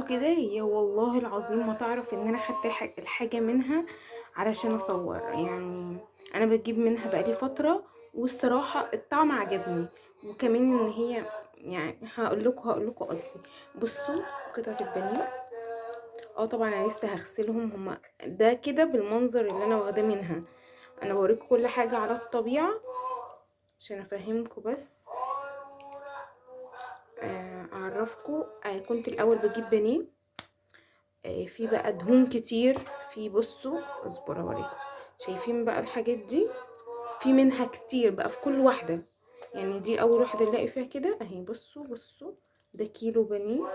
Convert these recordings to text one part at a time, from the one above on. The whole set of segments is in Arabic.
كده هي والله العظيم ما تعرف ان انا خدت الحاجة منها علشان اصور يعني. انا بجيب منها بقالي فترة، والصراحة الطعم عجبني، وكمان ان هي يعني هقول لكم قصدي. بصوا قطعة البانيه، طبعا انا لسه هغسلهم هما ده كده بالمنظر اللي انا واخداه منها. انا بوريكم كل حاجة على الطبيعة عشان افهمكم بس. اعرفكم. كنت الاول بجيب بانيه، في بقى دهون كتير. في بصوا اصبر اوريكم. شايفين بقى الحاجات دي؟ في منها كتير بقى في كل واحدة. يعني دي اول واحدة نلاقي فيها كده اهي. بصوا ده كيلو بانيه.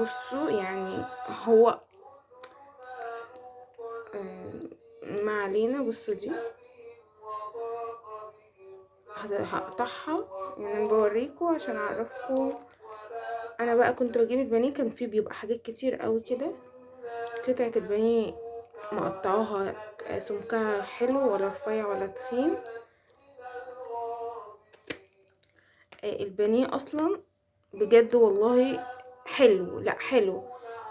بصوا يعني هو ما علينا. بصوا دي هقطعها يعني. انا بوريكم عشان اعرفكم. انا بقى كنت بجيب البانيه كان فيه بيبقى حاجات كتير قوي كده. قطعة البانيه مقطعوها سمكها حلو، ولا رفيع ولا تخين. البانيه اصلا بجد والله حلو، لا حلو.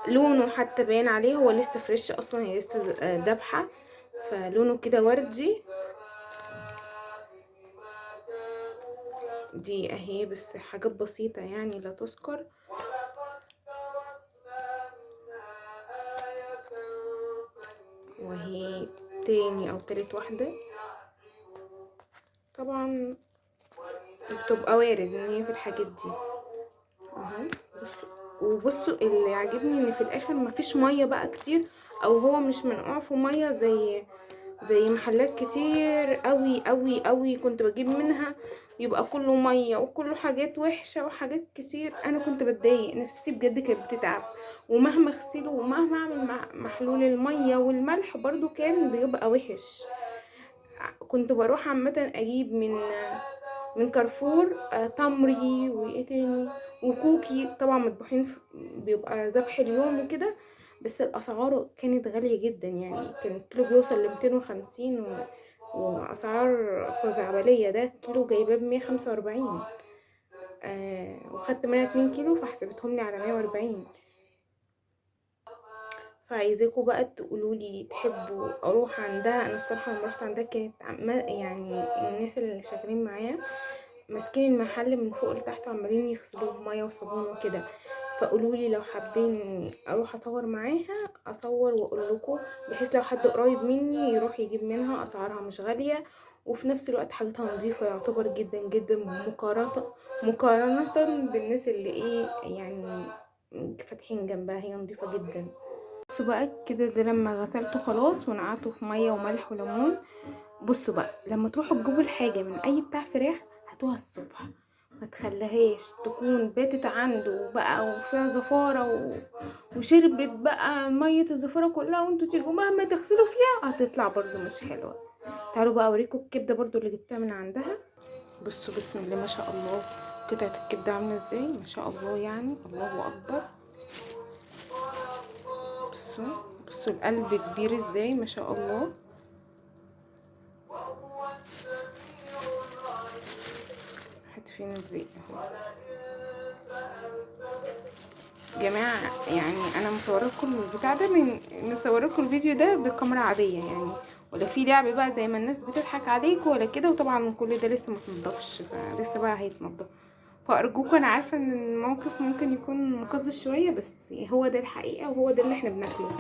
لونه حتى باين عليه هو لسه فريش اصلا، هي لسه دابحه، فلونه كده وردي. دي اهي بس حاجات بسيطه يعني لا تذكر. وهي تاني او تالت واحده طبعا بتبقى وارد ان هي في الحاجات دي اهو. بصوا وبصوا اللي عاجبني ان في الاخر مفيش ميه بقى كتير، او هو مش منقوع في ميه زي محلات كتير قوي قوي قوي كنت بجيب منها، يبقى كله ميه وكله حاجات وحشه وحاجات كتير. انا كنت بتضايق نفسي بجد، كانت بتتعب. ومهما اغسله ومهما اعمل محلول الميه والملح برضو كان بيبقى وحش. كنت بروح عامه اجيب من كارفور تمري وايه تاني وكوكي طبعا مطبوخين بيبقى ذبح اليوم وكده. بس الاسعار كانت غالية جدا يعني. كان الكيلو بيوصل ل250 واسعار خزعبلية. ده كيلو جايباه ب145. وخدت منها 2 كيلو فحسبتهم لي على 140. فعايزاكم بقى تقولوا لي تحبوا اروح عندها. انا الصراحه لما رحت عندها كانت يعني الناس اللي شغالين معايا ماسكين المحل من فوق لتحت وعمالين يغسلوه بميه وصابون وكده. فقولوا لي لو حابين اروح اصور معاها اصور واقول لكم، بحيث لو حد قريب مني يروح يجيب منها. اسعارها مش غاليه، وفي نفس الوقت حاجتها نظيفه يعتبر جدا جدا، مقارنه بالناس اللي ايه يعني فاتحين جنبها. هي نظيفه جدا. بصوا بقى كده ده لما غسلته خلاص ونقعته في ميه وملح وليمون. بصوا بقى لما تروحوا تجيبوا الحاجه من اي بتاع فراخ هاتوها الصبح، ما تخليهاش تكون باتت عنده بقى وفيها زفاره وشربت بقى ميه الزفاره كلها، وانتوا تيجوا مهما تغسلوا فيها هتطلع برضو مش حلوه. تعالوا بقى اوريكم الكبده برضو اللي جبتها من عندها. بصوا بسم الله ما شاء الله قطعه الكبده عامله ازاي، ما شاء الله يعني الله اكبر. بصوا القلب كبير ازاي ما شاء الله. حط فين البيت اهو جماعه. يعني انا مصوره لكم البتاع ده مصوره لكم الفيديو ده بكاميرا عاديه يعني، ولا في لعب بقى زي ما الناس بتضحك عليكم ولا كده. وطبعا كل ده لسه متنضفش فلسه بقى هيتنضف. فارجوكم، انا عارفه ان الموقف ممكن يكون مقزز شويه، بس هو ده الحقيقه وهو ده اللي احنا بناكله.